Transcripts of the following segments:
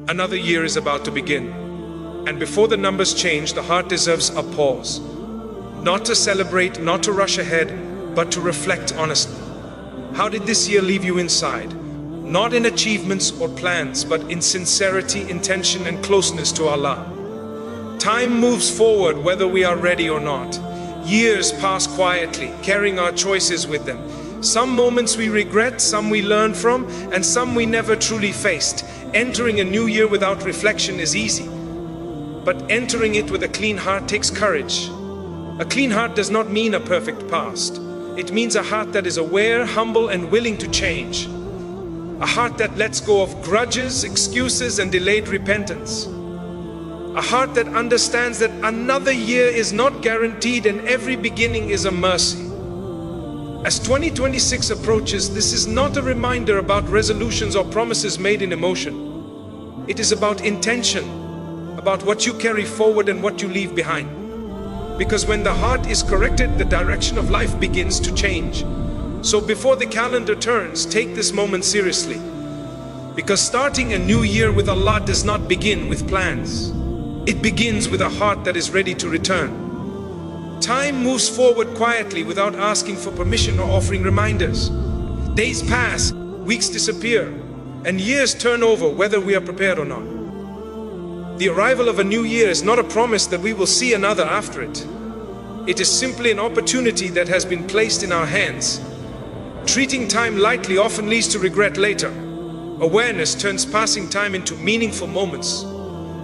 Another year is about to begin. And before the numbers change, the heart deserves a pause. Not to celebrate, not to rush ahead, but to reflect honestly. How did this year leave you inside? Not in achievements or plans, but in sincerity, intention, and closeness to Allah. Time moves forward whether we are ready or not. Years pass quietly, carrying our choices with them. Some moments we regret, some we learn from, and some we never truly faced. Entering a new year without reflection is easy, but entering it with a clean heart takes courage. A clean heart does not mean a perfect past. It means a heart that is aware, humble, and willing to change. A heart that lets go of grudges, excuses, and delayed repentance. A heart that understands that another year is not guaranteed and every beginning is a mercy. As 2026 approaches, this is not a reminder about resolutions or promises made in emotion. It is about intention, about what you carry forward and what you leave behind. Because when the heart is corrected, the direction of life begins to change. So before the calendar turns, take this moment seriously. Because starting a new year with Allah does not begin with plans. It begins with a heart that is ready to return. Time moves forward quietly without asking for permission or offering reminders. Days pass, weeks disappear, and years turn over whether we are prepared or not. The arrival of a new year is not a promise that we will see another after it. It is simply an opportunity that has been placed in our hands. Treating time lightly often leads to regret later. Awareness turns passing time into meaningful moments.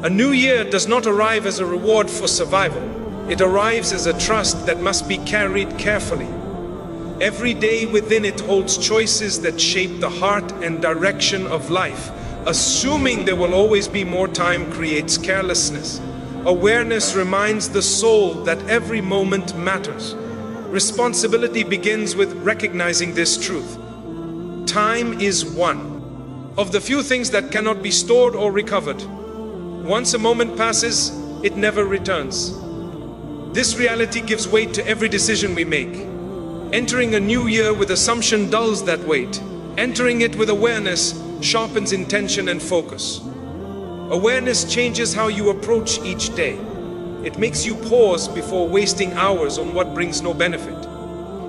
A new year does not arrive as a reward for survival. It arrives as a trust that must be carried carefully. Every day within it holds choices that shape the heart and direction of life. Assuming there will always be more time creates carelessness. Awareness reminds the soul that every moment matters. Responsibility begins with recognizing this truth. Time is one of the few things that cannot be stored or recovered. Once a moment passes, it never returns. This reality gives weight to every decision we make. Entering a new year with assumption dulls that weight. Entering it with awareness sharpens intention and focus. Awareness changes how you approach each day. It makes you pause before wasting hours on what brings no benefit.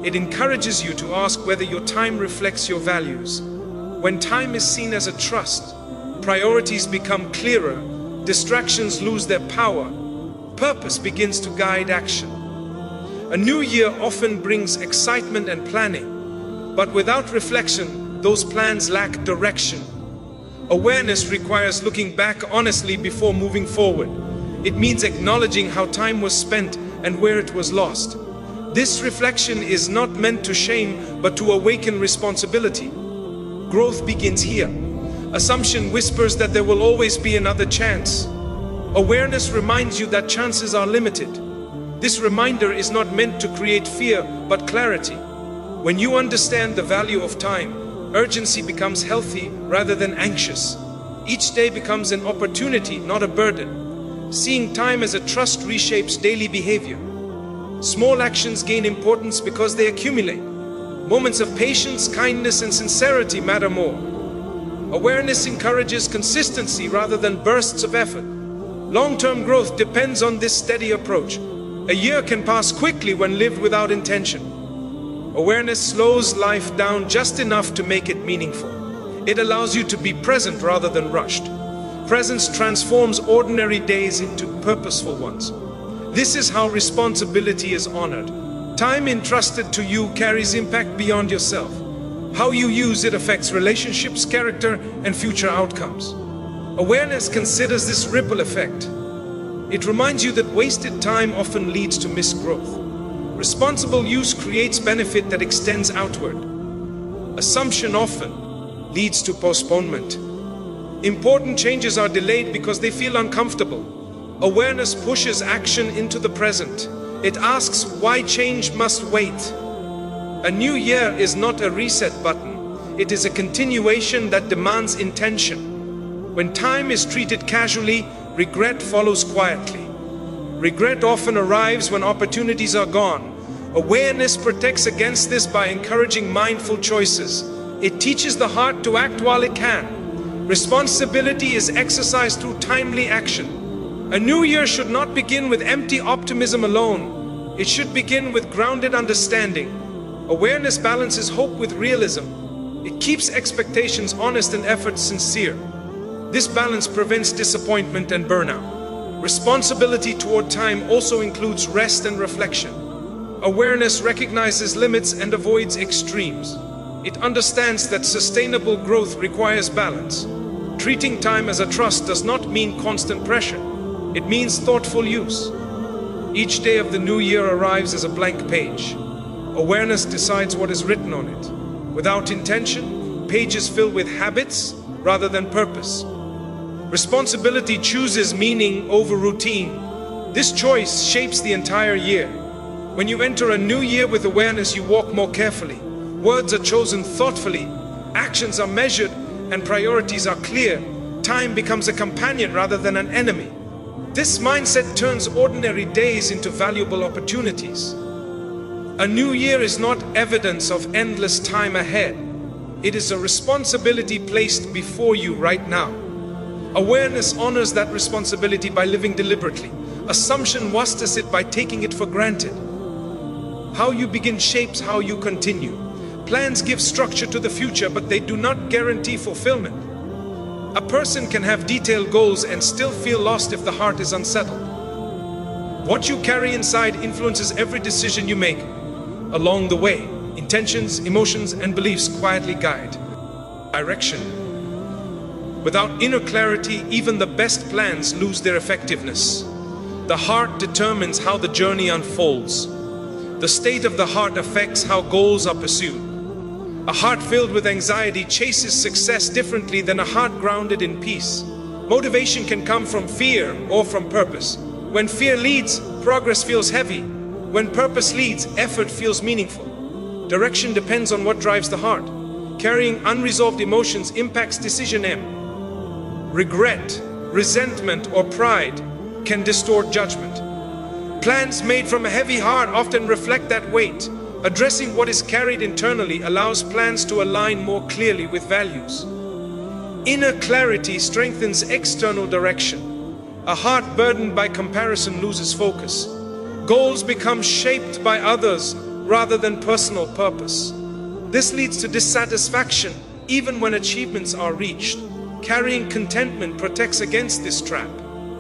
It encourages you to ask whether your time reflects your values. When time is seen as a trust, priorities become clearer, distractions lose their power, purpose begins to guide action. A new year often brings excitement and planning, but without reflection, those plans lack direction. Awareness requires looking back honestly before moving forward. It means acknowledging how time was spent and where it was lost. This reflection is not meant to shame, but to awaken responsibility. Growth begins here. Assumption whispers that there will always be another chance. Awareness reminds you that chances are limited. This reminder is not meant to create fear, but clarity. When you understand the value of time, urgency becomes healthy rather than anxious. Each day becomes an opportunity, not a burden. Seeing time as a trust reshapes daily behavior. Small actions gain importance because they accumulate. Moments of patience, kindness, and sincerity matter more. Awareness encourages consistency rather than bursts of effort. Long-term growth depends on this steady approach. A year can pass quickly when lived without intention. Awareness slows life down just enough to make it meaningful. It allows you to be present rather than rushed. Presence transforms ordinary days into purposeful ones. This is how responsibility is honored. Time entrusted to you carries impact beyond yourself. How you use it affects relationships, character, and future outcomes. Awareness considers this ripple effect. It reminds you that wasted time often leads to missed growth. Responsible use creates benefit that extends outward. Assumption often leads to postponement. Important changes are delayed because they feel uncomfortable. Awareness pushes action into the present. It asks why change must wait. A new year is not a reset button. It is a continuation that demands intention. When time is treated casually, regret follows quietly. Regret often arrives when opportunities are gone. Awareness protects against this by encouraging mindful choices. It teaches the heart to act while it can. Responsibility is exercised through timely action. A new year should not begin with empty optimism alone. It should begin with grounded understanding. Awareness balances hope with realism. It keeps expectations honest and efforts sincere. This balance prevents disappointment and burnout. Responsibility toward time also includes rest and reflection. Awareness recognizes limits and avoids extremes. It understands that sustainable growth requires balance. Treating time as a trust does not mean constant pressure. It means thoughtful use. Each day of the new year arrives as a blank page. Awareness decides what is written on it. Without intention, pages fill with habits rather than purpose. Responsibility chooses meaning over routine. This choice shapes the entire year. When you enter a new year with awareness, you walk more carefully. Words are chosen thoughtfully, actions are measured, and priorities are clear. Time becomes a companion rather than an enemy. This mindset turns ordinary days into valuable opportunities. A new year is not evidence of endless time ahead. It is a responsibility placed before you right now. Awareness honors that responsibility by living deliberately. Assumption wasters it by taking it for granted. How you begin shapes how you continue. Plans give structure to the future, but they do not guarantee fulfillment. A person can have detailed goals and still feel lost if the heart is unsettled. What you carry inside influences every decision you make along the way. Intentions, emotions, and beliefs quietly guide direction. Without inner clarity, even the best plans lose their effectiveness. The heart determines how the journey unfolds. The state of the heart affects how goals are pursued. A heart filled with anxiety chases success differently than a heart grounded in peace. Motivation can come from fear or from purpose. When fear leads, progress feels heavy. When purpose leads, effort feels meaningful. Direction depends on what drives the heart. Carrying unresolved emotions impacts decision M. Regret, resentment, or pride can distort judgment. Plans made from a heavy heart often reflect that weight. Addressing what is carried internally allows plans to align more clearly with values. Inner clarity strengthens external direction. A heart burdened by comparison loses focus. Goals become shaped by others rather than personal purpose. This leads to dissatisfaction even when achievements are reached. Carrying contentment protects against this trap.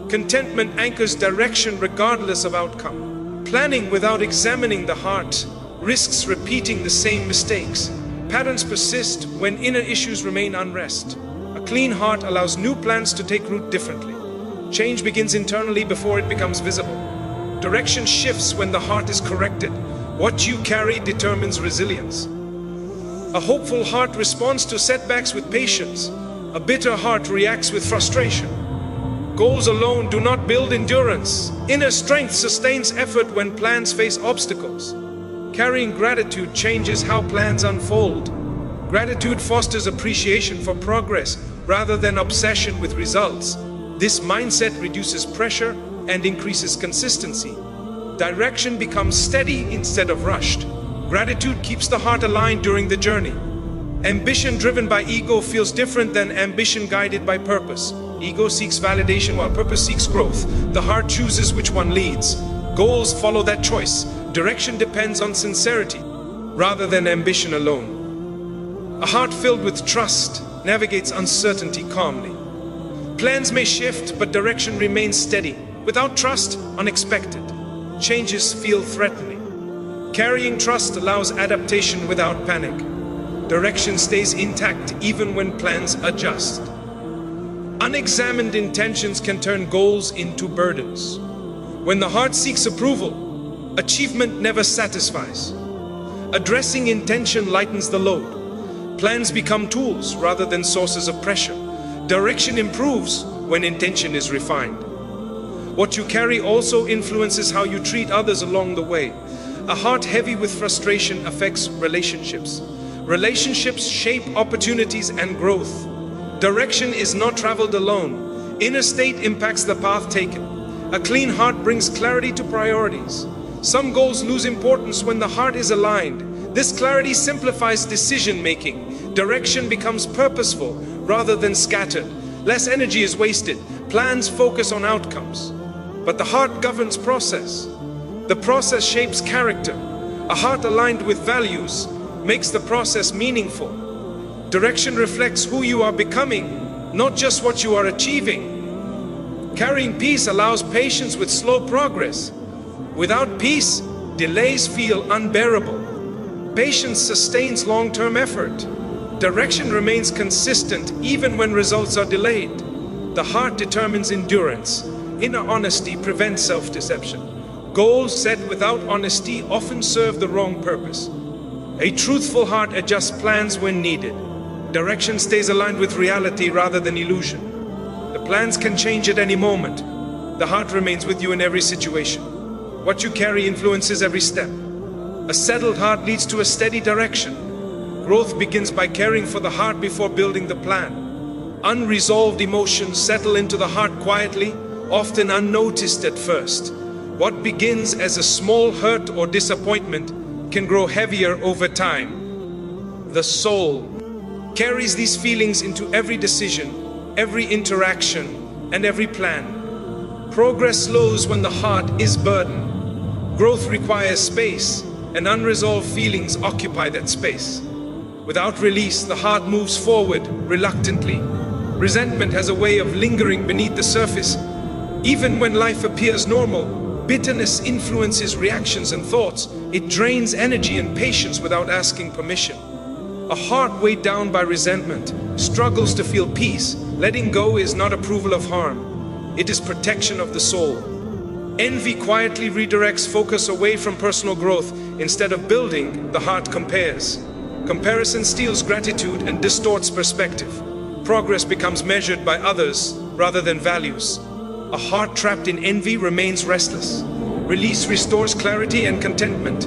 Contentment anchors direction regardless of outcome. Planning without examining the heart risks repeating the same mistakes. Patterns persist when inner issues remain unrest. A clean heart allows new plans to take root differently. Change begins internally before it becomes visible. Direction shifts when the heart is corrected. What you carry determines resilience. A hopeful heart responds to setbacks with patience. A bitter heart reacts with frustration. Goals alone do not build endurance. Inner strength sustains effort when plans face obstacles. Carrying gratitude changes how plans unfold. Gratitude fosters appreciation for progress rather than obsession with results. This mindset reduces pressure and increases consistency. Direction becomes steady instead of rushed. Gratitude keeps the heart aligned during the journey. Ambition driven by ego feels different than ambition guided by purpose. Ego seeks validation while purpose seeks growth. The heart chooses which one leads. Goals follow that choice. Direction depends on sincerity rather than ambition alone. A heart filled with trust navigates uncertainty calmly. Plans may shift, but direction remains steady. Without trust, unexpected changes feel threatening. Carrying trust allows adaptation without panic. Direction stays intact even when plans adjust. Unexamined intentions can turn goals into burdens. When the heart seeks approval, achievement never satisfies. Addressing intention lightens the load. Plans become tools rather than sources of pressure. Direction improves when intention is refined. What you carry also influences how you treat others along the way. A heart heavy with frustration affects relationships. Relationships shape opportunities and growth. Direction is not traveled alone. Inner state impacts the path taken. A clean heart brings clarity to priorities. Some goals lose importance when the heart is aligned. This clarity simplifies decision making. Direction becomes purposeful rather than scattered. Less energy is wasted. Plans focus on outcomes. But the heart governs process. The process shapes character. A heart aligned with values makes the process meaningful. Direction reflects who you are becoming, not just what you are achieving. Carrying peace allows patience with slow progress. Without peace, delays feel unbearable. Patience sustains long-term effort. Direction remains consistent even when results are delayed. The heart determines endurance. Inner honesty prevents self-deception. Goals set without honesty often serve the wrong purpose. A truthful heart adjusts plans when needed. Direction stays aligned with reality rather than illusion. The plans can change at any moment. The heart remains with you in every situation. What you carry influences every step. A settled heart leads to a steady direction. Growth begins by caring for the heart before building the plan. Unresolved emotions settle into the heart quietly, often unnoticed at first. What begins as a small hurt or disappointment can grow heavier over time. The soul carries these feelings into every decision, every interaction, and every plan. Progress slows when the heart is burdened. Growth requires space, and unresolved feelings occupy that space. Without release, the heart moves forward reluctantly. Resentment has a way of lingering beneath the surface. Even when life appears normal, bitterness influences reactions and thoughts. It drains energy and patience without asking permission. A heart weighed down by resentment struggles to feel peace. Letting go is not approval of harm. It is protection of the soul. Envy quietly redirects focus away from personal growth. Instead of building, the heart compares. Comparison steals gratitude and distorts perspective. Progress becomes measured by others rather than values. A heart trapped in envy remains restless. Release restores clarity and contentment.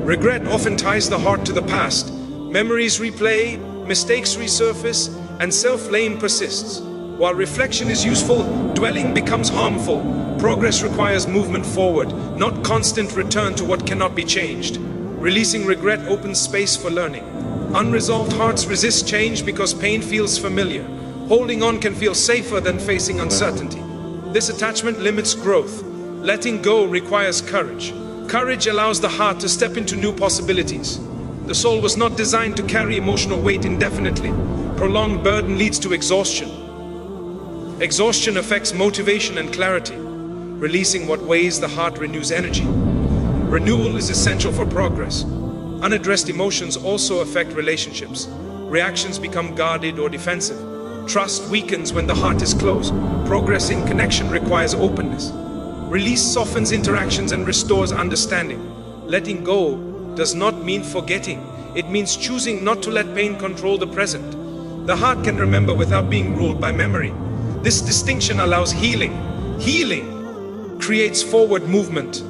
Regret often ties the heart to the past. Memories replay, mistakes resurface, and self-blame persists. While reflection is useful, dwelling becomes harmful. Progress requires movement forward, not constant return to what cannot be changed. Releasing regret opens space for learning. Unresolved hearts resist change because pain feels familiar. Holding on can feel safer than facing uncertainty. This attachment limits growth. Letting go requires courage. Courage allows the heart to step into new possibilities. The soul was not designed to carry emotional weight indefinitely. Prolonged burden leads to exhaustion. Exhaustion affects motivation and clarity. Releasing what weighs the heart renews energy. Renewal is essential for progress. Unaddressed emotions also affect relationships. Reactions become guarded or defensive. Trust weakens when the heart is closed. Progress in connection requires openness. Release softens interactions and restores understanding. Letting go does not mean forgetting. It means choosing not to let pain control the present. The heart can remember without being ruled by memory. This distinction allows healing. Healing creates forward movement.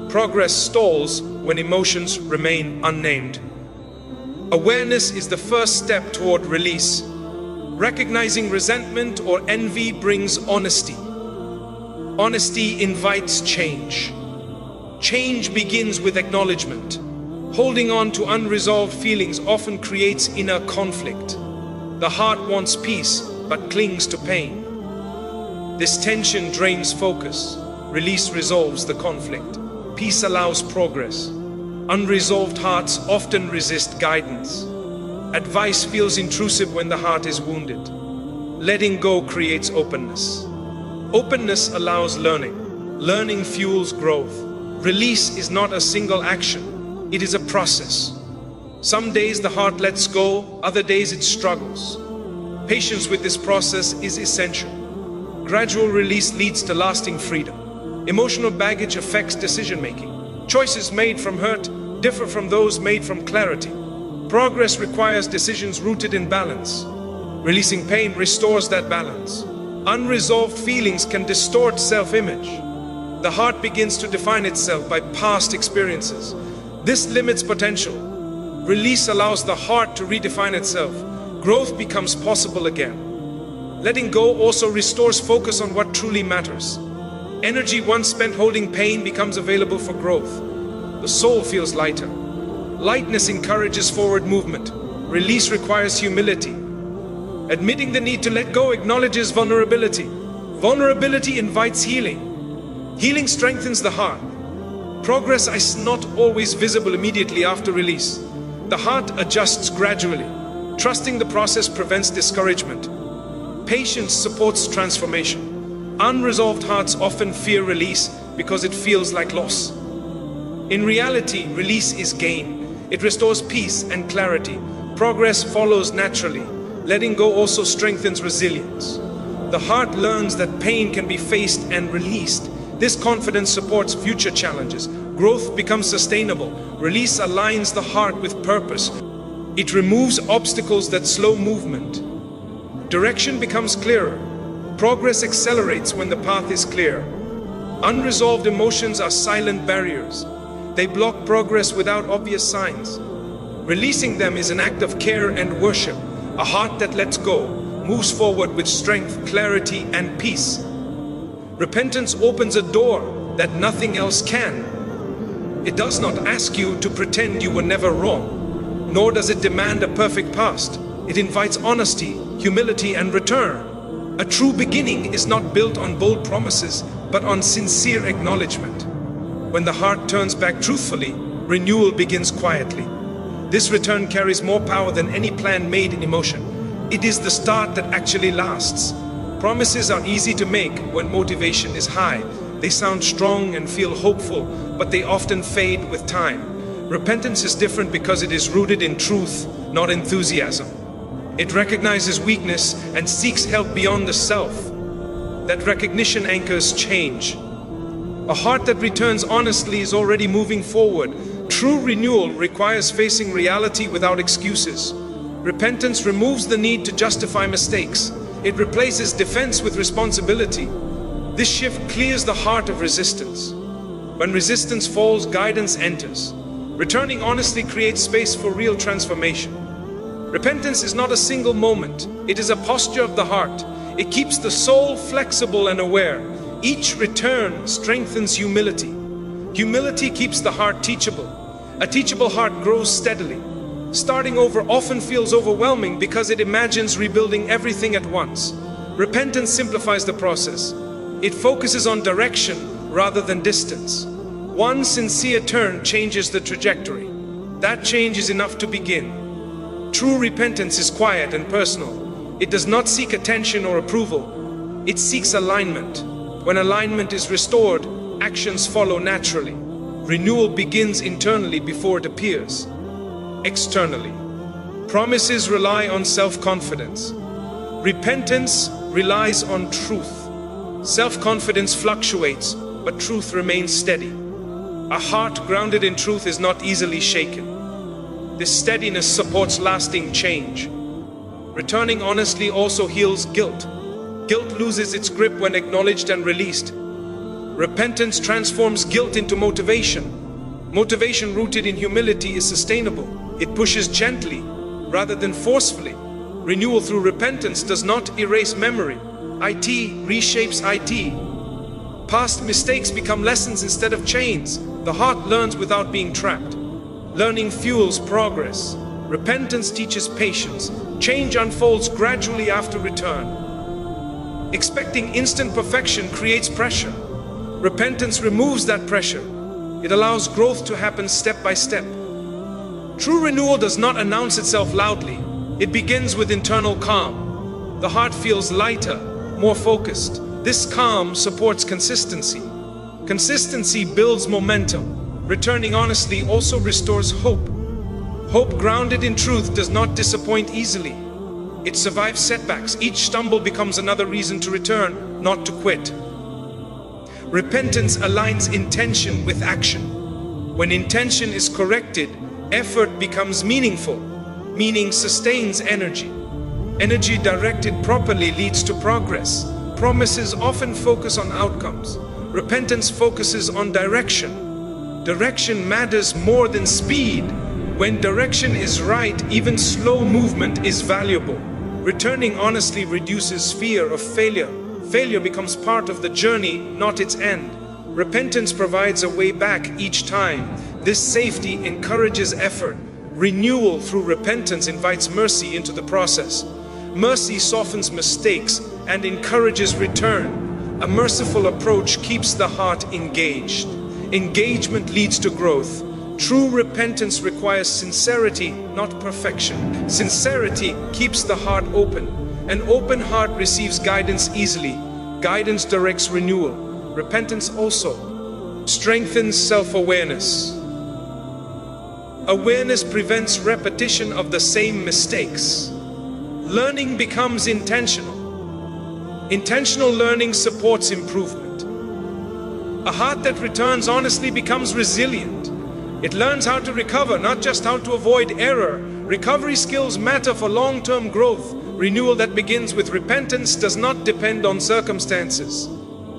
Progress stalls when emotions remain unnamed. Awareness is the first step toward release. Recognizing resentment or envy brings honesty. Honesty invites change. Change begins with acknowledgement. Holding on to unresolved feelings often creates inner conflict. The heart wants peace but clings to pain. This tension drains focus. Release resolves the conflict. Peace allows progress. Unresolved hearts often resist guidance. Advice feels intrusive when the heart is wounded. Letting go creates openness. Openness allows learning. Learning fuels growth. Release is not a single action. It is a process. Some days the heart lets go, other days it struggles. Patience with this process is essential. Gradual release leads to lasting freedom. Emotional baggage affects decision-making. Choices made from hurt differ from those made from clarity. Progress requires decisions rooted in balance. Releasing pain restores that balance. Unresolved feelings can distort self-image. The heart begins to define itself by past experiences. This limits potential. Release allows the heart to redefine itself. Growth becomes possible again. Letting go also restores focus on what truly matters. Energy once spent holding pain becomes available for growth. The soul feels lighter. Lightness encourages forward movement. Release requires humility. Admitting the need to let go acknowledges vulnerability. Vulnerability invites healing. Healing strengthens the heart. Progress is not always visible immediately after release. The heart adjusts gradually. Trusting the process prevents discouragement. Patience supports transformation. Unresolved hearts often fear release because it feels like loss. In reality, release is gain. It restores peace and clarity. Progress follows naturally. Letting go also strengthens resilience. The heart learns that pain can be faced and released. This confidence supports future challenges. Growth becomes sustainable. Release aligns the heart with purpose. It removes obstacles that slow movement. Direction becomes clearer. Progress accelerates when the path is clear. Unresolved emotions are silent barriers. They block progress without obvious signs. Releasing them is an act of care and worship. A heart that lets go moves forward with strength, clarity, and peace. Repentance opens a door that nothing else can. It does not ask you to pretend you were never wrong, nor does it demand a perfect past. It invites honesty, humility, and return. A true beginning is not built on bold promises, but on sincere acknowledgement. When the heart turns back truthfully, renewal begins quietly. This return carries more power than any plan made in emotion. It is the start that actually lasts. Promises are easy to make when motivation is high. They sound strong and feel hopeful, but they often fade with time. Repentance is different because it is rooted in truth, not enthusiasm. It recognizes weakness and seeks help beyond the self. That recognition anchors change. A heart that returns honestly is already moving forward. True renewal requires facing reality without excuses. Repentance removes the need to justify mistakes. It replaces defense with responsibility. This shift clears the heart of resistance. When resistance falls, guidance enters. Returning honestly creates space for real transformation. Repentance is not a single moment. It is a posture of the heart. It keeps the soul flexible and aware. Each return strengthens humility. Humility keeps the heart teachable. A teachable heart grows steadily. Starting over often feels overwhelming because it imagines rebuilding everything at once. Repentance simplifies the process. It focuses on direction rather than distance. One sincere turn changes the trajectory. That change is enough to begin. True repentance is quiet and personal. It does not seek attention or approval. It seeks alignment. When alignment is restored, actions follow naturally. Renewal begins internally before it appears externally. Promises rely on self-confidence. Repentance relies on truth. Self-confidence fluctuates, but truth remains steady. A heart grounded in truth is not easily shaken. This steadiness supports lasting change. Returning honestly also heals guilt. Guilt loses its grip when acknowledged and released. Repentance transforms guilt into motivation. Motivation rooted in humility is sustainable. It pushes gently rather than forcefully. Renewal through repentance does not erase memory. IT reshapes IT. Past mistakes become lessons instead of chains. The heart learns without being trapped. Learning fuels progress. Repentance teaches patience. Change unfolds gradually after return. Expecting instant perfection creates pressure. Repentance removes that pressure. It allows growth to happen step by step. True renewal does not announce itself loudly. It begins with internal calm. The heart feels lighter, more focused. This calm supports consistency. Consistency builds momentum. Returning honestly also restores hope. Hope grounded in truth does not disappoint easily. It survives setbacks. Each stumble becomes another reason to return, not to quit. Repentance aligns intention with action. When intention is corrected, effort becomes meaningful. Meaning sustains energy. Energy directed properly leads to progress. Promises often focus on outcomes. Repentance focuses on direction. Direction matters more than speed. When direction is right, even slow movement is valuable. Returning honestly reduces fear of failure. Failure becomes part of the journey, not its end. Repentance provides a way back each time. This safety encourages effort. Renewal through repentance invites mercy into the process. Mercy softens mistakes and encourages return. A merciful approach keeps the heart engaged. Engagement leads to growth. True repentance requires sincerity, not perfection. Sincerity keeps the heart open. An open heart receives guidance easily. Guidance directs renewal. Repentance also strengthens self-awareness. Awareness prevents repetition of the same mistakes. Learning becomes intentional. Intentional learning supports improvement. A heart that returns honestly becomes resilient. It learns how to recover, not just how to avoid error. Recovery skills matter for long-term growth. Renewal that begins with repentance does not depend on circumstances.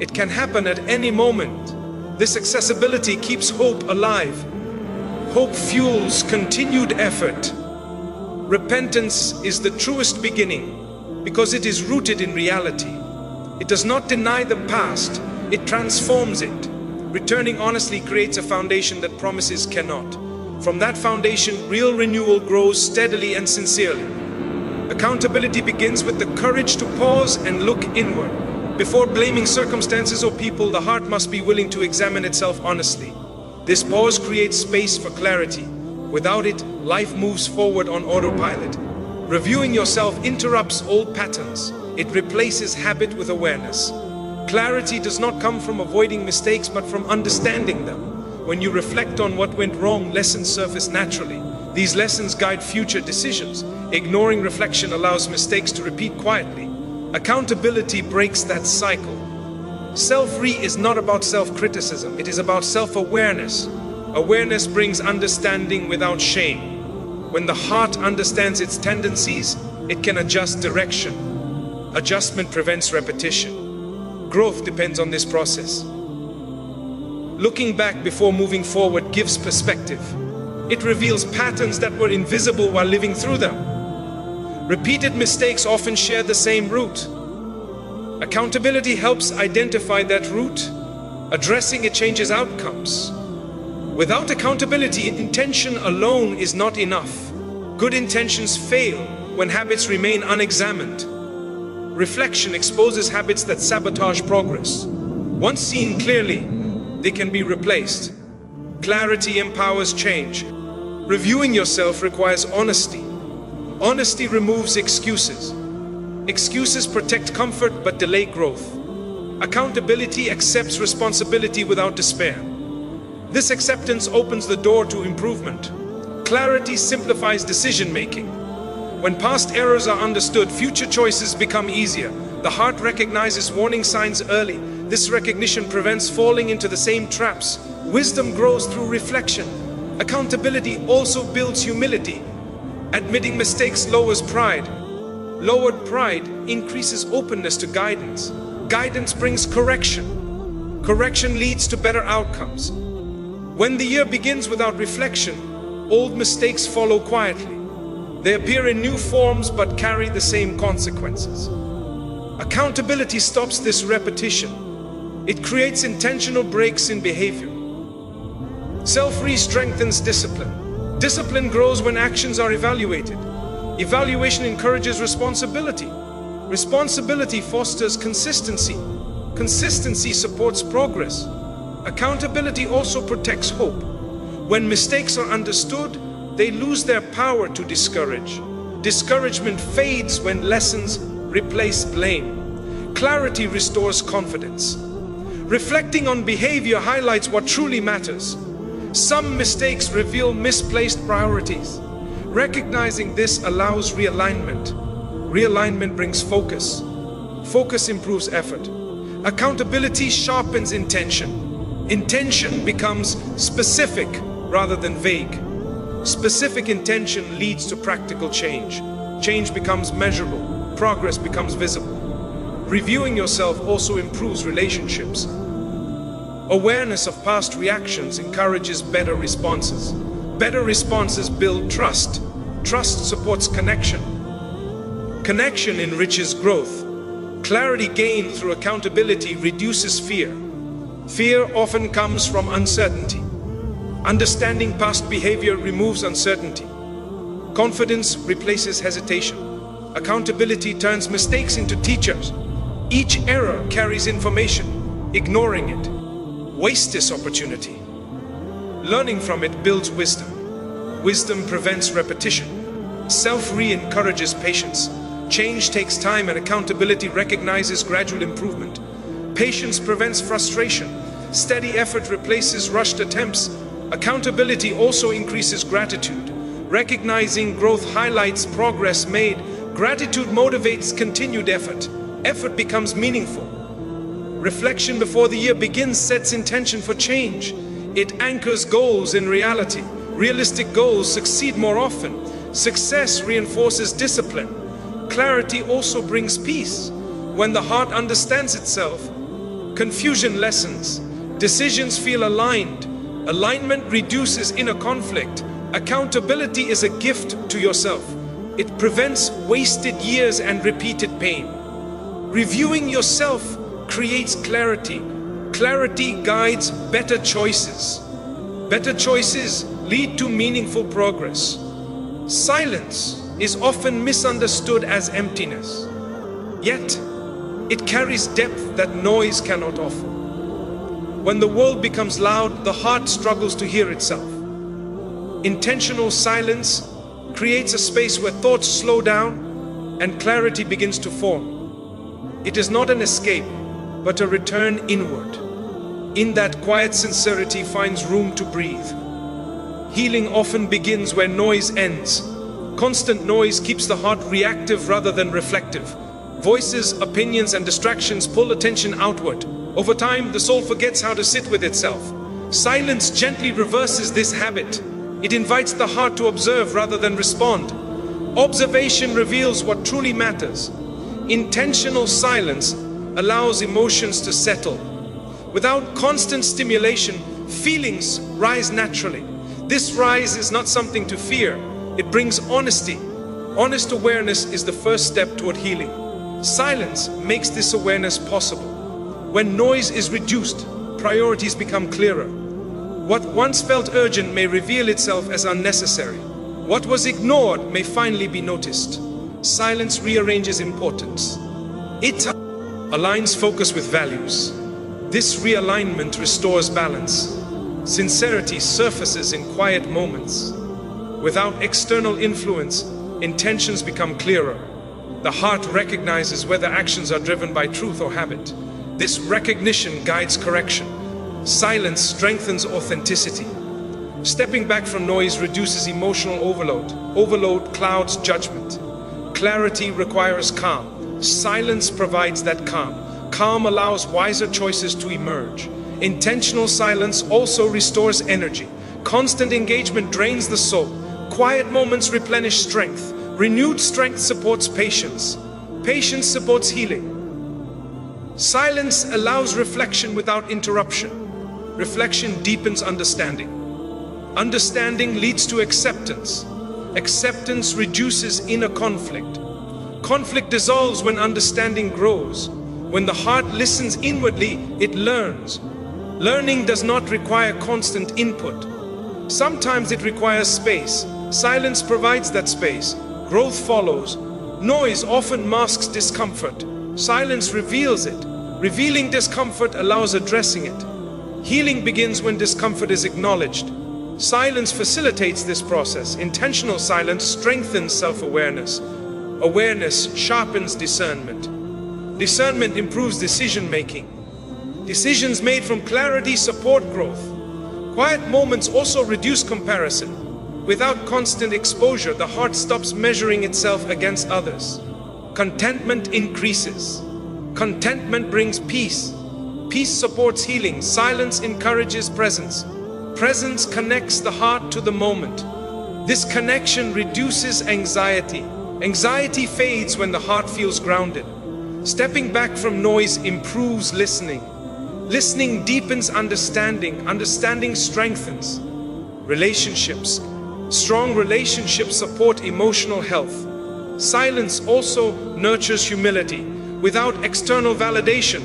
It can happen at any moment. This accessibility keeps hope alive. Hope fuels continued effort. Repentance is the truest beginning because it is rooted in reality. It does not deny the past, it transforms it. Returning honestly creates a foundation that promises cannot. From that foundation, real renewal grows steadily and sincerely. Accountability begins with the courage to pause and look inward. Before blaming circumstances or people, the heart must be willing to examine itself honestly. This pause creates space for clarity. Without it, life moves forward on autopilot. Reviewing yourself interrupts old patterns. It replaces habit with awareness. Clarity does not come from avoiding mistakes, but from understanding them. When you reflect on what went wrong, lessons surface naturally. These lessons guide future decisions. Ignoring reflection allows mistakes to repeat quietly. Accountability breaks that cycle. Self-re is not about self-criticism, it is about self-awareness. Awareness brings understanding without shame. When the heart understands its tendencies, it can adjust direction. Adjustment prevents repetition. Growth depends on this process. Looking back before moving forward gives perspective. It reveals patterns that were invisible while living through them. Repeated mistakes often share the same root. Accountability helps identify that root. Addressing it changes outcomes. Without accountability, intention alone is not enough. Good intentions fail when habits remain unexamined. Reflection exposes habits that sabotage progress. Once seen clearly, they can be replaced. Clarity empowers change. Reviewing yourself requires honesty. Honesty removes excuses. Excuses protect comfort but delay growth. Accountability accepts responsibility without despair. This acceptance opens the door to improvement. Clarity simplifies decision-making. When past errors are understood, future choices become easier. The heart recognizes warning signs early. This recognition prevents falling into the same traps. Wisdom grows through reflection. Accountability also builds humility. Admitting mistakes lowers pride. Lowered pride increases openness to guidance. Guidance brings correction. Correction leads to better outcomes. When the year begins without reflection, old mistakes follow quietly. They appear in new forms but carry the same consequences. Accountability stops this repetition. It creates intentional breaks in behavior. Self-re strengthens discipline. Discipline grows when actions are evaluated. Evaluation encourages responsibility. Responsibility fosters consistency. Consistency supports progress. Accountability also protects hope. When mistakes are understood, they lose their power to discourage. Discouragement fades when lessons replace blame. Clarity restores confidence. Reflecting on behavior highlights what truly matters. Some mistakes reveal misplaced priorities. Recognizing this allows realignment. Realignment brings focus. Focus improves effort. Accountability sharpens intention. Intention becomes specific rather than vague. Specific intention leads to practical change. Change becomes measurable. Progress becomes visible. Reviewing yourself also improves relationships. Awareness of past reactions encourages better responses. Better responses build trust. Trust supports connection. Connection enriches growth. Clarity gained through accountability reduces fear. Fear often comes from uncertainty. Understanding past behavior removes uncertainty. Confidence replaces hesitation. Accountability turns mistakes into teachers. Each error carries information. Ignoring it wastes this opportunity. Learning from it builds wisdom. Wisdom prevents repetition. Self-re encourages patience. Change takes time, and accountability recognizes gradual improvement. Patience prevents frustration. Steady effort replaces rushed attempts. Accountability also increases gratitude. Recognizing growth highlights progress made. Gratitude motivates continued effort. Effort becomes meaningful. Reflection before the year begins sets intention for change. It anchors goals in reality. Realistic goals succeed more often. Success reinforces discipline. Clarity also brings peace. When the heart understands itself, confusion lessens. Decisions feel aligned. Alignment reduces inner conflict. Accountability is a gift to yourself. It prevents wasted years and repeated pain. Reviewing yourself creates clarity. Clarity guides better choices. Better choices lead to meaningful progress. Silence is often misunderstood as emptiness. Yet, it carries depth that noise cannot offer. When the world becomes loud, the heart struggles to hear itself. Intentional silence creates a space where thoughts slow down and clarity begins to form. It is not an escape, but a return inward. In that quiet, sincerity finds room to breathe. Healing often begins where noise ends. Constant noise keeps the heart reactive rather than reflective. Voices, opinions, and distractions pull attention outward. Over time, the soul forgets how to sit with itself. Silence gently reverses this habit. It invites the heart to observe rather than respond. Observation reveals what truly matters. Intentional silence allows emotions to settle. Without constant stimulation, feelings rise naturally. This rise is not something to fear. It brings honesty. Honest awareness is the first step toward healing. Silence makes this awareness possible. When noise is reduced, priorities become clearer. What once felt urgent may reveal itself as unnecessary. What was ignored may finally be noticed. Silence rearranges importance. It aligns focus with values. This realignment restores balance. Sincerity surfaces in quiet moments. Without external influence, intentions become clearer. The heart recognizes whether actions are driven by truth or habit. This recognition guides correction. Silence strengthens authenticity. Stepping back from noise reduces emotional overload. Overload clouds judgment. Clarity requires calm. Silence provides that calm. Calm allows wiser choices to emerge. Intentional silence also restores energy. Constant engagement drains the soul. Quiet moments replenish strength. Renewed strength supports patience. Patience supports healing. Silence allows reflection without interruption. Reflection deepens understanding. Understanding leads to acceptance. Acceptance reduces inner conflict. Conflict dissolves when understanding grows. When the heart listens inwardly, it learns. Learning does not require constant input. Sometimes it requires space. Silence provides that space. Growth follows. Noise often masks discomfort. Silence reveals it. Revealing discomfort allows addressing it. Healing begins when discomfort is acknowledged. Silence facilitates this process. Intentional silence strengthens self-awareness. Awareness sharpens discernment. Discernment improves decision-making. Decisions made from clarity support growth. Quiet moments also reduce comparison. Without constant exposure, the heart stops measuring itself against others. Contentment increases. Contentment brings peace. Peace supports healing. Silence encourages presence. Presence connects the heart to the moment. This connection reduces anxiety. Anxiety fades when the heart feels grounded. Stepping back from noise improves listening. Listening deepens understanding. Understanding strengthens relationships. Strong relationships support emotional health. Silence also nurtures humility. Without external validation,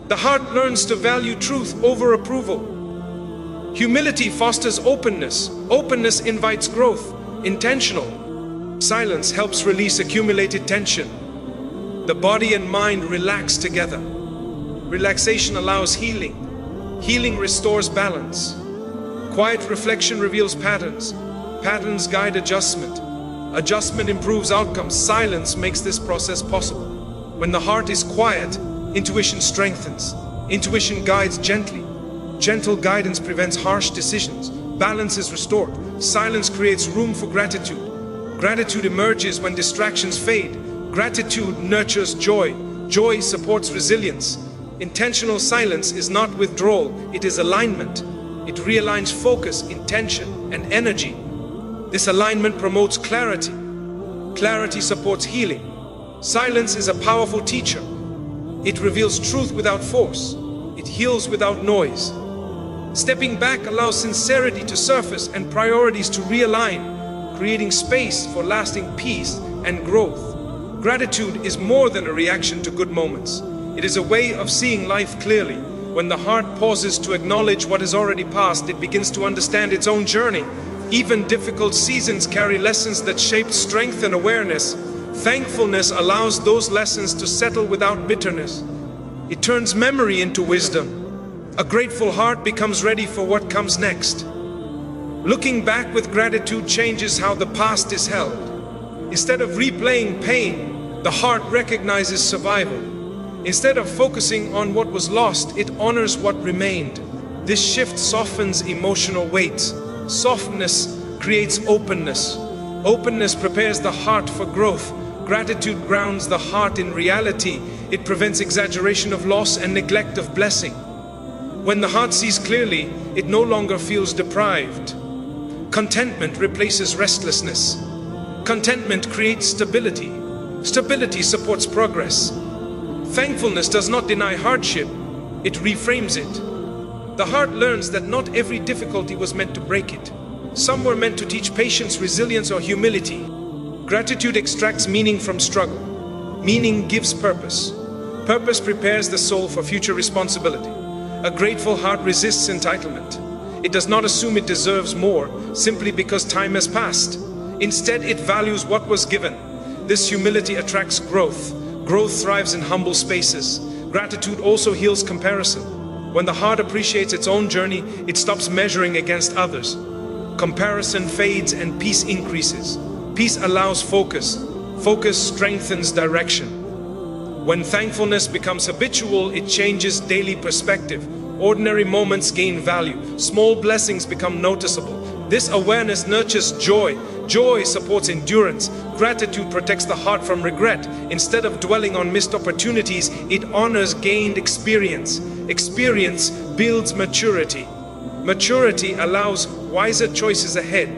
the heart learns to value truth over approval. Humility fosters openness. Openness invites growth. Intentional Silence helps release accumulated tension. The body and mind relax together. Relaxation allows healing. Healing restores balance. Quiet reflection reveals patterns. Patterns guide adjustment. Adjustment improves outcomes. Silence makes this process possible. When the heart is quiet, intuition strengthens. Intuition guides gently. Gentle guidance prevents harsh decisions. Balance is restored. Silence creates room for gratitude. Gratitude emerges when distractions fade. Gratitude nurtures joy. Joy supports resilience. Intentional silence is not withdrawal, it is alignment. It realigns focus, intention, and energy. This alignment promotes clarity. Clarity supports healing. Silence is a powerful teacher. It reveals truth without force. It heals without noise. Stepping back allows sincerity to surface and priorities to realign, creating space for lasting peace and growth. Gratitude is more than a reaction to good moments. It is a way of seeing life clearly. When the heart pauses to acknowledge what is already past, it begins to understand its own journey. Even difficult seasons carry lessons that shape strength and awareness. Thankfulness allows those lessons to settle without bitterness. It turns memory into wisdom. A grateful heart becomes ready for what comes next. Looking back with gratitude changes how the past is held. Instead of replaying pain, the heart recognizes survival. Instead of focusing on what was lost, it honors what remained. This shift softens emotional weight. Softness creates openness. Openness prepares the heart for growth. Gratitude grounds the heart in reality. It prevents exaggeration of loss and neglect of blessing. When the heart sees clearly, it no longer feels deprived. Contentment replaces restlessness. Contentment creates stability. Stability supports progress. Thankfulness does not deny hardship, it reframes it. The heart learns that not every difficulty was meant to break it. Some were meant to teach patience, resilience, or humility. Gratitude extracts meaning from struggle. Meaning gives purpose. Purpose prepares the soul for future responsibility. A grateful heart resists entitlement. It does not assume it deserves more simply because time has passed. Instead, it values what was given. This humility attracts growth. Growth thrives in humble spaces. Gratitude also heals comparison. When the heart appreciates its own journey, it stops measuring against others. Comparison fades and peace increases. Peace allows focus. Focus strengthens direction. When thankfulness becomes habitual, it changes daily perspective. Ordinary moments gain value. Small blessings become noticeable. This awareness nurtures joy. Joy supports endurance. Gratitude protects the heart from regret. Instead of dwelling on missed opportunities, it honors gained experience. Experience builds maturity. Maturity allows wiser choices ahead.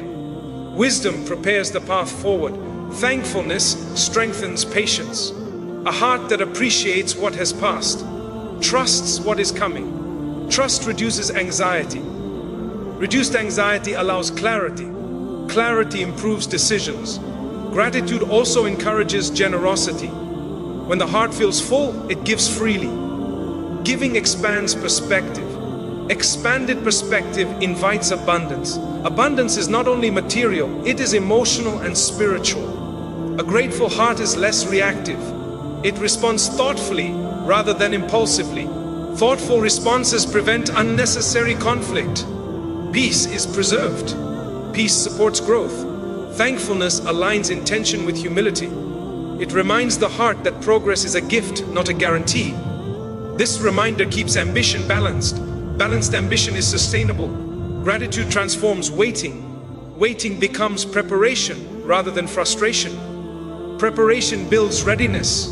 Wisdom prepares the path forward. Thankfulness strengthens patience. A heart that appreciates what has passed, trusts what is coming. Trust reduces anxiety. Reduced anxiety allows clarity. Clarity improves decisions. Gratitude also encourages generosity. When the heart feels full, it gives freely. Giving expands perspective. Expanded perspective invites abundance. Abundance is not only material, it is emotional and spiritual. A grateful heart is less reactive. It responds thoughtfully rather than impulsively. Thoughtful responses prevent unnecessary conflict. Peace is preserved. Peace supports growth. Thankfulness aligns intention with humility. It reminds the heart that progress is a gift, not a guarantee. This reminder keeps ambition balanced. Balanced ambition is sustainable. Gratitude transforms waiting. Waiting becomes preparation rather than frustration. Preparation builds readiness.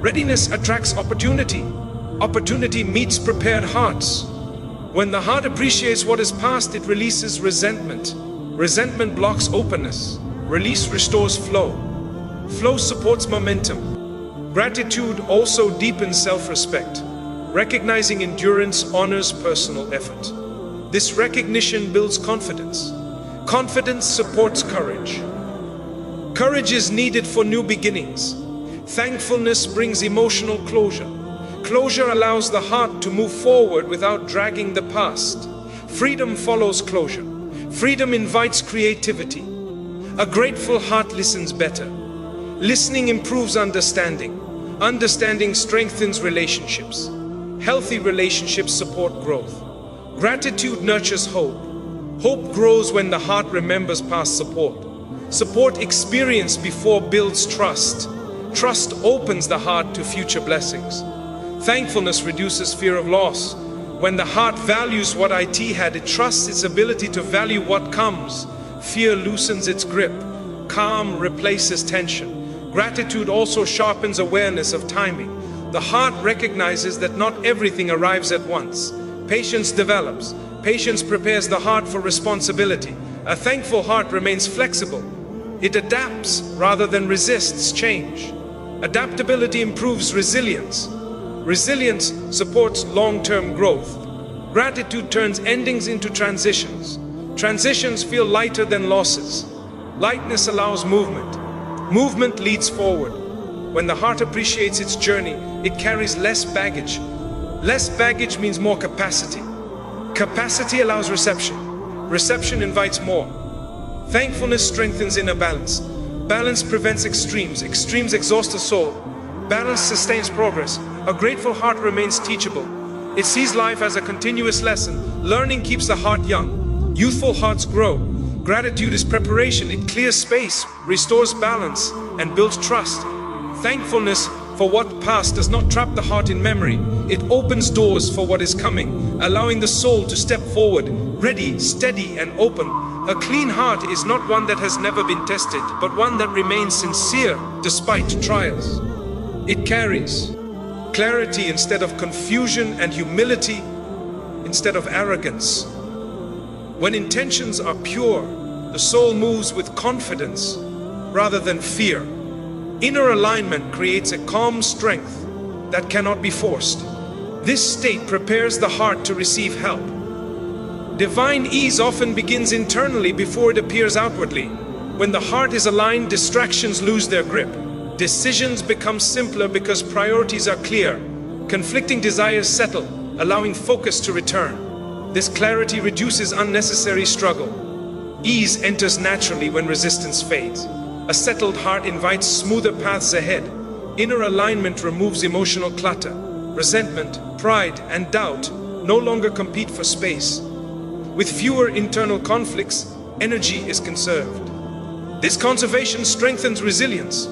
Readiness attracts opportunity. Opportunity meets prepared hearts. When the heart appreciates what is past, it releases resentment. Resentment blocks openness. Release restores flow. Flow supports momentum. Gratitude also deepens self-respect. Recognizing endurance honors personal effort. This recognition builds confidence. Confidence supports courage. Courage is needed for new beginnings. Thankfulness brings emotional closure. Closure allows the heart to move forward without dragging the past. Freedom follows closure. Freedom invites creativity. A grateful heart listens better. Listening improves understanding. Understanding strengthens relationships. Healthy relationships support growth. Gratitude nurtures hope. Hope grows when the heart remembers past support. Support experienced before builds trust. Trust opens the heart to future blessings. Thankfulness reduces fear of loss. When the heart values what it had, it trusts its ability to value what comes. Fear loosens its grip. Calm replaces tension. Gratitude also sharpens awareness of timing. The heart recognizes that not everything arrives at once. Patience develops. Patience prepares the heart for responsibility. A thankful heart remains flexible. It adapts rather than resists change. Adaptability improves resilience. Resilience supports long-term growth. Gratitude turns endings into transitions. Transitions feel lighter than losses. Lightness allows movement. Movement leads forward. When the heart appreciates its journey, it carries less baggage. Less baggage means more capacity. Capacity allows reception. Reception invites more. Thankfulness strengthens inner balance. Balance prevents extremes. Extremes exhaust the soul. Balance sustains progress. A grateful heart remains teachable. It sees life as a continuous lesson. Learning keeps the heart young. Youthful hearts grow. Gratitude is preparation. It clears space, restores balance, and builds trust. Thankfulness for what passed does not trap the heart in memory. It opens doors for what is coming, allowing the soul to step forward, ready, steady, and open. A clean heart is not one that has never been tested, but one that remains sincere despite trials. It carries clarity instead of confusion and humility instead of arrogance. When intentions are pure, the soul moves with confidence rather than fear. Inner alignment creates a calm strength that cannot be forced. This state prepares the heart to receive help. Divine ease often begins internally before it appears outwardly. When the heart is aligned, distractions lose their grip. Decisions become simpler because priorities are clear. Conflicting desires settle, allowing focus to return. This clarity reduces unnecessary struggle. Ease enters naturally when resistance fades. A settled heart invites smoother paths ahead. Inner alignment removes emotional clutter. Resentment, pride, and doubt no longer compete for space. With fewer internal conflicts, energy is conserved. This conservation strengthens resilience.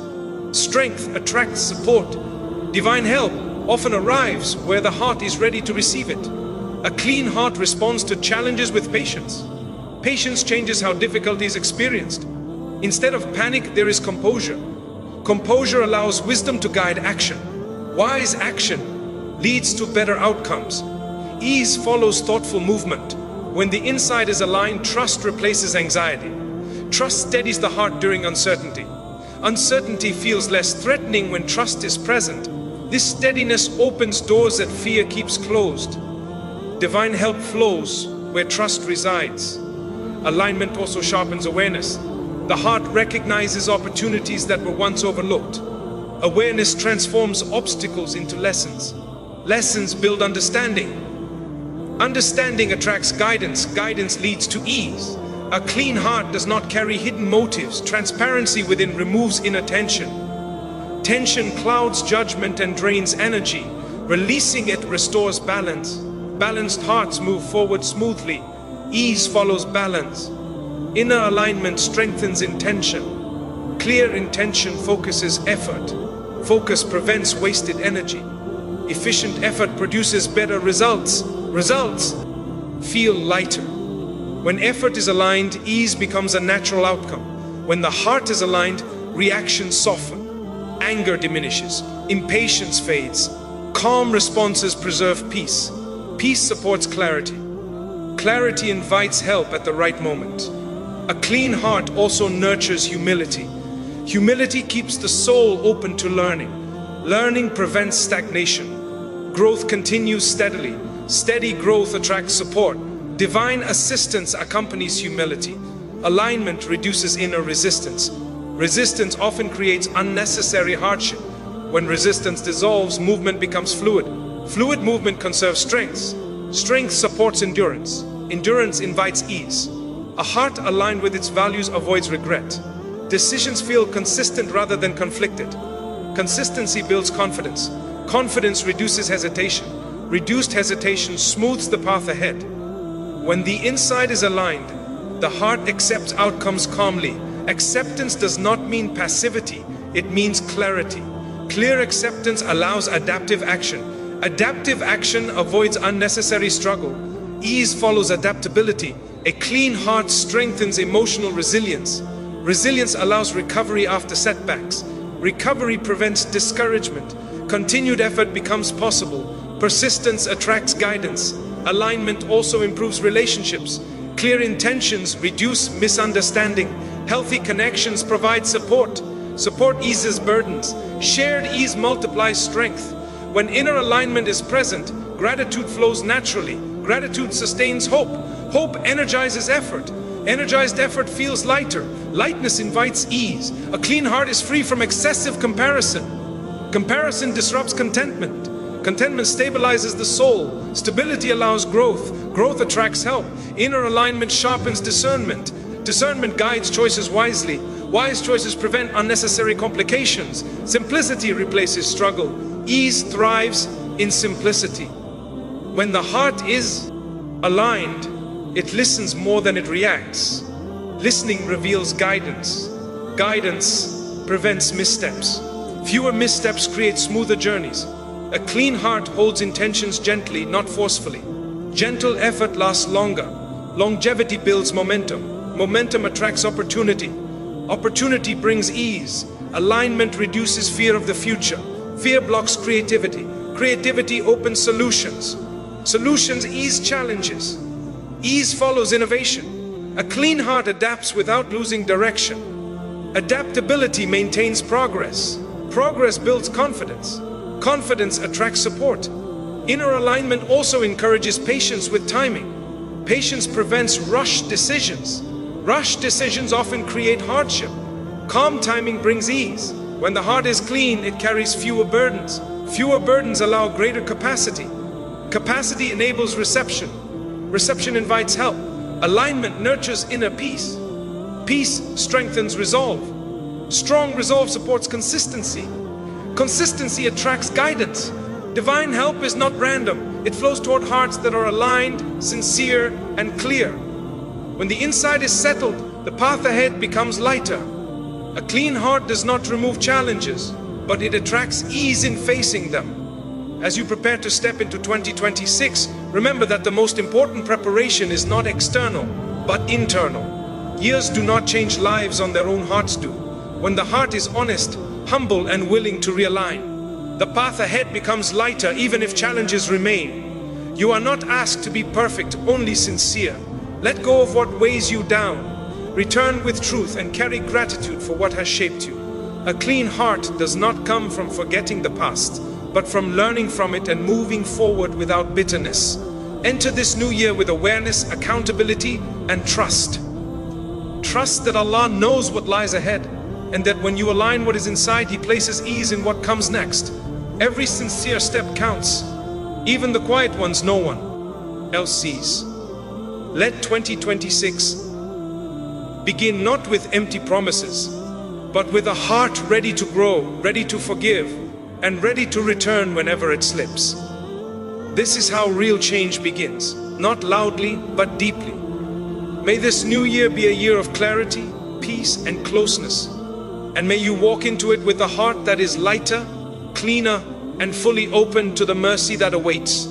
Strength attracts support. Divine help often arrives where the heart is ready to receive it. A clean heart responds to challenges with patience. Patience changes how difficulty is experienced. Instead of panic, there is composure. Composure allows wisdom to guide action. Wise action leads to better outcomes. Ease follows thoughtful movement. When the inside is aligned, trust replaces anxiety. Trust steadies the heart during uncertainty. Uncertainty feels less threatening when trust is present. This steadiness opens doors that fear keeps closed. Divine help flows where trust resides. Alignment also sharpens awareness. The heart recognizes opportunities that were once overlooked. Awareness transforms obstacles into lessons. Lessons build understanding. Understanding attracts guidance. Guidance leads to ease. A clean heart does not carry hidden motives. Transparency within removes inner tension. Tension clouds judgment and drains energy. Releasing it restores balance. Balanced hearts move forward smoothly. Ease follows balance. Inner alignment strengthens intention. Clear intention focuses effort. Focus prevents wasted energy. Efficient effort produces better results. Results feel lighter. When effort is aligned, ease becomes a natural outcome. When the heart is aligned, reactions soften. Anger diminishes. Impatience fades. Calm responses preserve peace. Peace supports clarity. Clarity invites help at the right moment. A clean heart also nurtures humility. Humility keeps the soul open to learning. Learning prevents stagnation. Growth continues steadily. Steady growth attracts support. Divine assistance accompanies humility. Alignment reduces inner resistance. Resistance often creates unnecessary hardship. When resistance dissolves, movement becomes fluid. Fluid movement conserves strength. Strength supports endurance. Endurance invites ease. A heart aligned with its values avoids regret. Decisions feel consistent rather than conflicted. Consistency builds confidence. Confidence reduces hesitation. Reduced hesitation smooths the path ahead. When the inside is aligned, the heart accepts outcomes calmly. Acceptance does not mean passivity, it means clarity. Clear acceptance allows adaptive action. Adaptive action avoids unnecessary struggle. Ease follows adaptability. A clean heart strengthens emotional resilience. Resilience allows recovery after setbacks. Recovery prevents discouragement. Continued effort becomes possible. Persistence attracts guidance. Alignment also improves relationships. Clear intentions reduce misunderstanding. Healthy connections provide support. Support eases burdens. Shared ease multiplies strength. When inner alignment is present, gratitude flows naturally. Gratitude sustains hope. Hope energizes effort. Energized effort feels lighter. Lightness invites ease. A clean heart is free from excessive comparison. Comparison disrupts contentment. Contentment stabilizes the soul. Stability allows growth. Growth attracts help. Inner alignment sharpens discernment. Discernment guides choices wisely. Wise choices prevent unnecessary complications. Simplicity replaces struggle. Ease thrives in simplicity. When the heart is aligned, it listens more than it reacts. Listening reveals guidance. Guidance prevents missteps. Fewer missteps create smoother journeys. A clean heart holds intentions gently, not forcefully. Gentle effort lasts longer. Longevity builds momentum. Momentum attracts opportunity. Opportunity brings ease. Alignment reduces fear of the future. Fear blocks creativity. Creativity opens solutions. Solutions ease challenges. Ease follows innovation. A clean heart adapts without losing direction. Adaptability maintains progress. Progress builds confidence. Confidence attracts support. Inner alignment also encourages patience with timing. Patience prevents rushed decisions. Rushed decisions often create hardship. Calm timing brings ease. When the heart is clean, it carries fewer burdens. Fewer burdens allow greater capacity. Capacity enables reception. Reception invites help. Alignment nurtures inner peace. Peace strengthens resolve. Strong resolve supports consistency. Consistency attracts guidance. Divine help is not random. It flows toward hearts that are aligned, sincere, and clear. When the inside is settled, the path ahead becomes lighter. A clean heart does not remove challenges, but it attracts ease in facing them. As you prepare to step into 2026, remember that the most important preparation is not external, but internal. Years do not change lives on their own, hearts do. When the heart is honest, humble, and willing to realign, the path ahead becomes lighter even if challenges remain. You are not asked to be perfect, only sincere. Let go of what weighs you down. Return with truth and carry gratitude for what has shaped you. A clean heart does not come from forgetting the past, but from learning from it and moving forward without bitterness. Enter this new year with awareness, accountability, and trust. Trust that Allah knows what lies ahead, and that when you align what is inside, He places ease in what comes next. Every sincere step counts. Even the quiet ones no one else sees. Let 2026 begin not with empty promises, but with a heart ready to grow, ready to forgive, and ready to return whenever it slips. This is how real change begins, not loudly, but deeply. May this new year be a year of clarity, peace, and closeness. And may you walk into it with a heart that is lighter, cleaner, and fully open to the mercy that awaits.